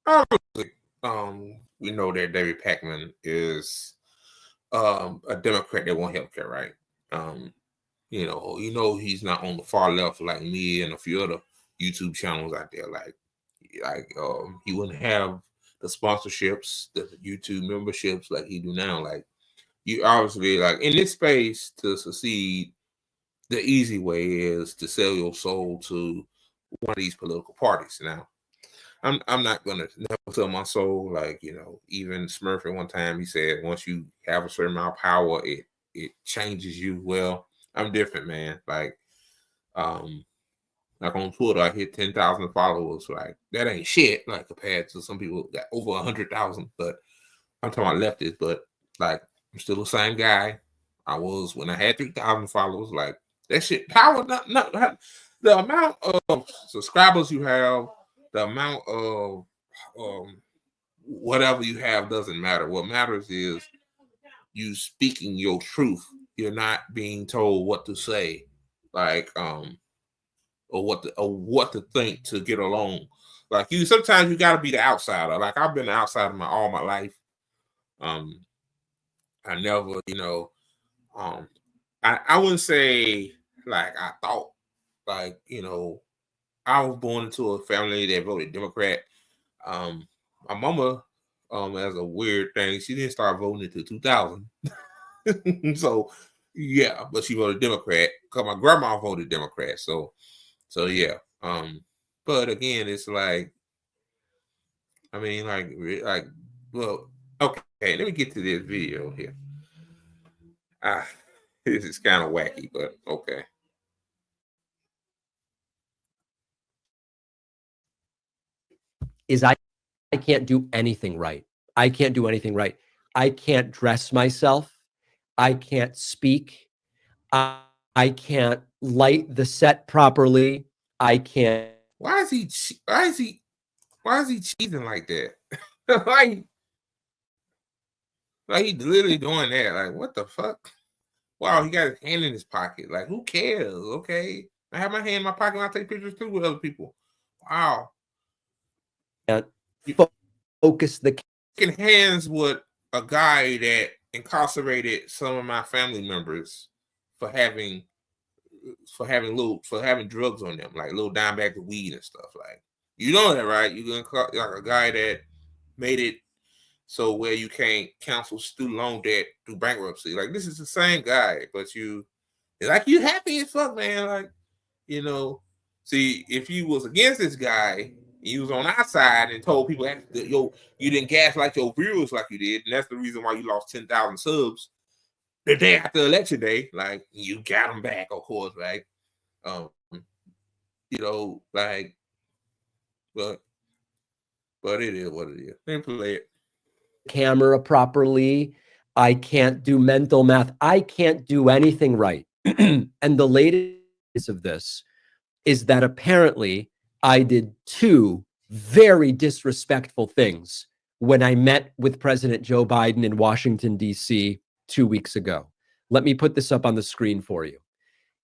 Obviously, we know that David Packman is a Democrat that want healthcare, right? Um, he's not on the far left like me and a few other YouTube channels out there. He wouldn't have the sponsorships, the YouTube memberships like he do now. Like, you obviously, like, in this space, to succeed, the easy way is to sell your soul to one of these political parties. Now, I'm not gonna never sell my soul. Like, even Smurf at one time, he said once you have a certain amount of power, it changes you. Well, I'm different, man. Um, like on Twitter, I hit 10,000 followers. Like, that ain't shit. Like, compared to some people got over 100,000. But I'm talking about leftists. But like, I'm still the same guy I was when I had 3,000 followers. Like, that shit, power, not the amount of subscribers you have, the amount of whatever you have doesn't matter. What matters is you speaking your truth. You're not being told what to say, like or what to think to get along. Like, you sometimes you got to be the outsider. Like, I've been the outsider all my life. I never, I wouldn't say like I thought, like, I was born into a family that voted Democrat. My mama, as a weird thing, she didn't start voting until 2000. So yeah, but she voted Democrat because my grandma voted Democrat. So yeah. But again, it's like, I mean, like, well, okay. Let me get to this video here. Ah, this is kind of wacky, but okay. Is I can't do anything right. I can't do anything right. I can't dress myself. I can't speak. I can't light the set properly. I can't. Why is he? Why is he cheating like that? like, like he literally doing that. Like, what the fuck? Wow, he got his hand in his pocket. Like, who cares? Okay, I have my hand in my pocket. And I take pictures too with other people. Wow, you Focus the shaking hands with a guy that incarcerated some of my family members for having for having drugs on them, like little dime bags of weed and stuff. Like, you know that, right? You gonna like a guy that made it so where you can't cancel student loan debt through bankruptcy. Like, this is the same guy, but like, you happy as fuck, man. Like, you know, see, if you was against this guy, you was on our side and told people that, yo, you didn't gaslight your viewers like you did, and that's the reason why you lost 10,000 subs the day after election day. Like, you got them back, of course, right? Um, like, but it is what it is. Let me play it. camera properly. I can't do mental math. I can't do anything right. And the latest of this is that apparently I did two very disrespectful things when I met with President Joe Biden in Washington, D.C. 2 weeks ago. Let me put this up on the screen for you.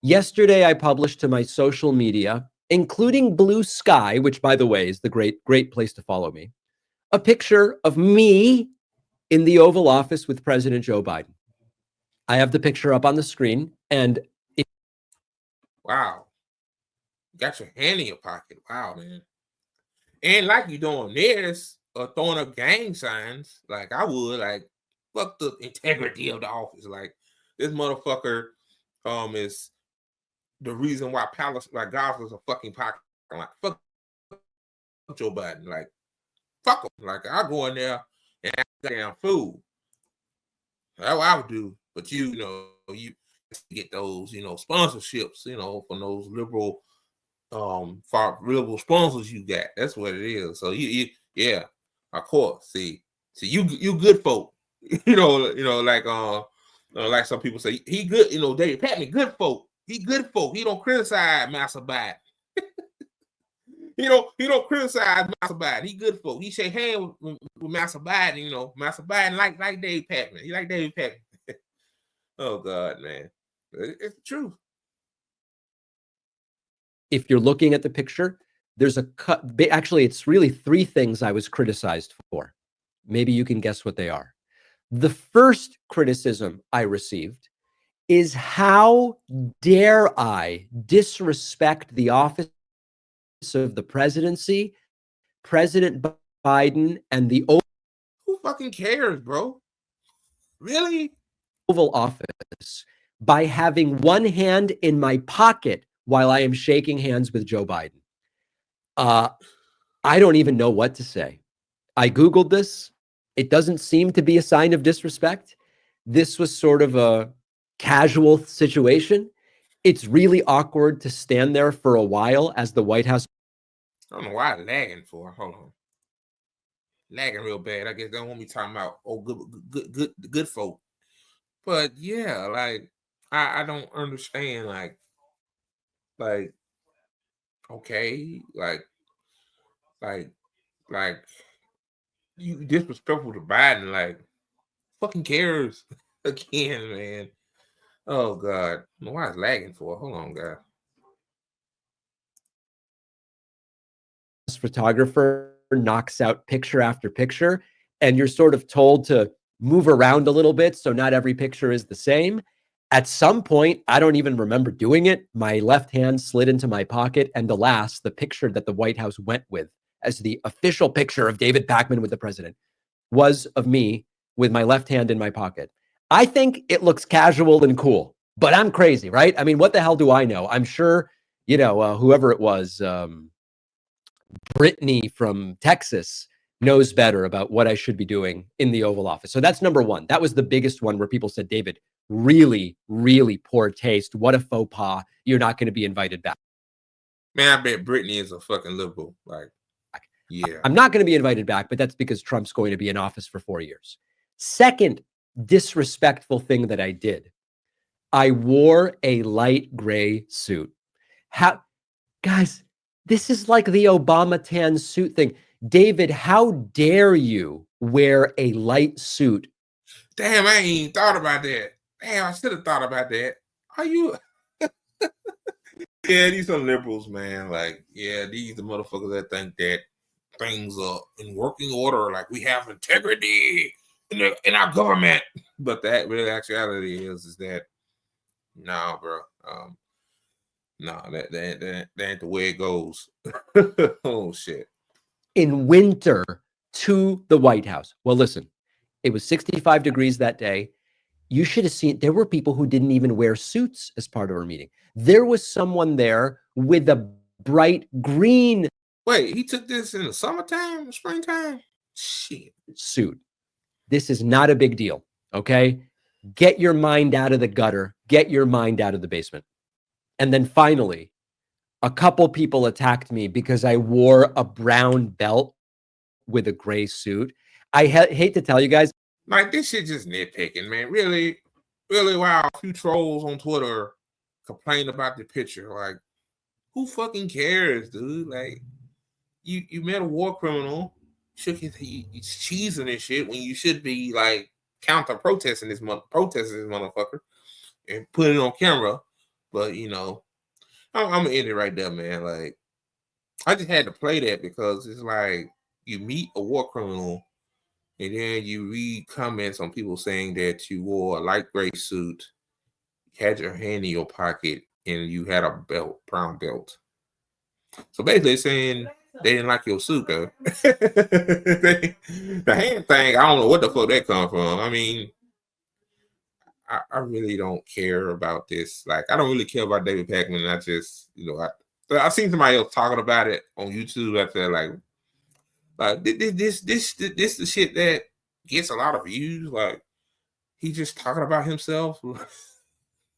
Yesterday, I published to my social media, including Blue Sky, which, by the way, is the great place to follow me, a picture of me in the Oval Office with President Joe Biden. I have the picture up on the screen, and wow, you got your hand in your pocket. Wow, man. And like you doing this or throwing up gang signs, like I would, like, fuck the integrity of the office. Like, this motherfucker is the reason why Palace, like, Gaza's a fucking pocket. Like, fuck Joe Biden. Like, fuck him. Like, I go in there and ask damn food. That's what I would do. But you get those, sponsorships, from those liberal sponsors you got. That's what it is. So yeah, of course. See, you good folk. Like some people say, he good. David Packman, good folk. He good folk. He don't criticize Master Biden. He don't criticize Master Biden. He good folk. He shake hands with Master Biden. Master Biden like David Packman. He like David Packman. Oh God, man, it's the truth. if you're looking at the picture, there's a cut. Actually, it's really three things I was criticized for. Maybe you can guess what they are. The first criticism I received is, how dare I disrespect the office of the presidency, President Biden, and the Who fucking cares, bro? Really? Oval Office by having one hand in my pocket while I am shaking hands with Joe Biden. I don't even know what to say. I Googled this. It doesn't seem to be a sign of disrespect. This was sort of a casual situation. It's really awkward to stand there for a while as the White House. I don't know why I'm lagging for. Hold on. Lagging real bad. I guess they don't want me talking about good folk. But yeah, like I don't understand. Like okay, like like you disrespectful to Biden. Like fucking cares again, man. Oh God, I don't know why it's lagging for. Hold on, guys. Photographer knocks out picture after picture, and you're sort of told to move around a little bit so not every picture is the same. At some point, I don't even remember doing it, my left hand slid into my pocket, and alas, the picture that the White House went with as the official picture of David Packman with the president was of me with my left hand in my pocket. I think it looks casual and cool, but I'm crazy, right? I mean, what the hell do I know? I'm sure, whoever it was, Brittany from Texas knows better about what I should be doing in the Oval Office. So that's number one. That was the biggest one where people said, David, really, really poor taste. What a faux pas. You're not going to be invited back. Man, I bet Brittany is a fucking liberal. Like, yeah. I'm not going to be invited back, but that's because Trump's going to be in office for 4 years. Second disrespectful thing that I did, I wore a light gray suit. Guys, this is like the Obama tan suit thing. David, how dare you wear a light suit? Damn, I ain't even thought about that. Damn, I should have thought about that. Are you? Yeah, these are liberals, man. Like, yeah, these the motherfuckers that think that things are in working order, like we have integrity in our government. But that real actuality is that nah, bro. Nah, that ain't the way it goes. Oh shit. In winter to the White House. Well, listen, it was 65 degrees that day. You should have seen, there were people who didn't even wear suits as part of our meeting. There was someone there with a bright green Wait, he took this in the summertime, springtime? Shit. suit. This is not a big deal, okay? Get your mind out of the gutter. Get your mind out of the basement. And then finally, a couple people attacked me because I wore a brown belt with a gray suit. I hate to tell you guys. Like, this shit just nitpicking, man. Really, really, wow. A few trolls on Twitter complain about the picture. Like, who fucking cares, dude? Like, you met a war criminal, shook his cheesing and shit when you should be like counter protesting this motherfucker and put it on camera. But I'm gonna end it right there, man. Like, I just had to play that because it's like you meet a war criminal and then you read comments on people saying that you wore a light gray suit, had your hand in your pocket, and you had a belt, brown belt. So basically saying they didn't like your suit, though. The hand thing, I don't know what the fuck that come from. I mean, I really don't care about this. Like, I don't really care about David Packman. I just, I've seen somebody else talking about it on YouTube. I said, like this the shit that gets a lot of views. Like, he just talking about himself.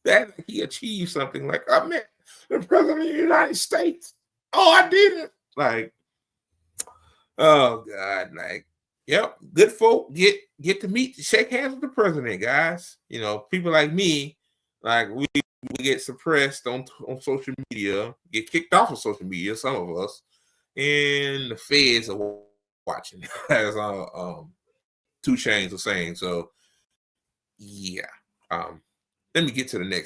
That he achieved something. Like, I met the president of the United States. Oh, I did it. Like, oh God, like, yep, good folk get to shake hands with the president, guys. People like me, like we get suppressed on social media, get kicked off of social media, some of us, and the feds are watching, as 2 Chainz are saying. So yeah. Let me get to the next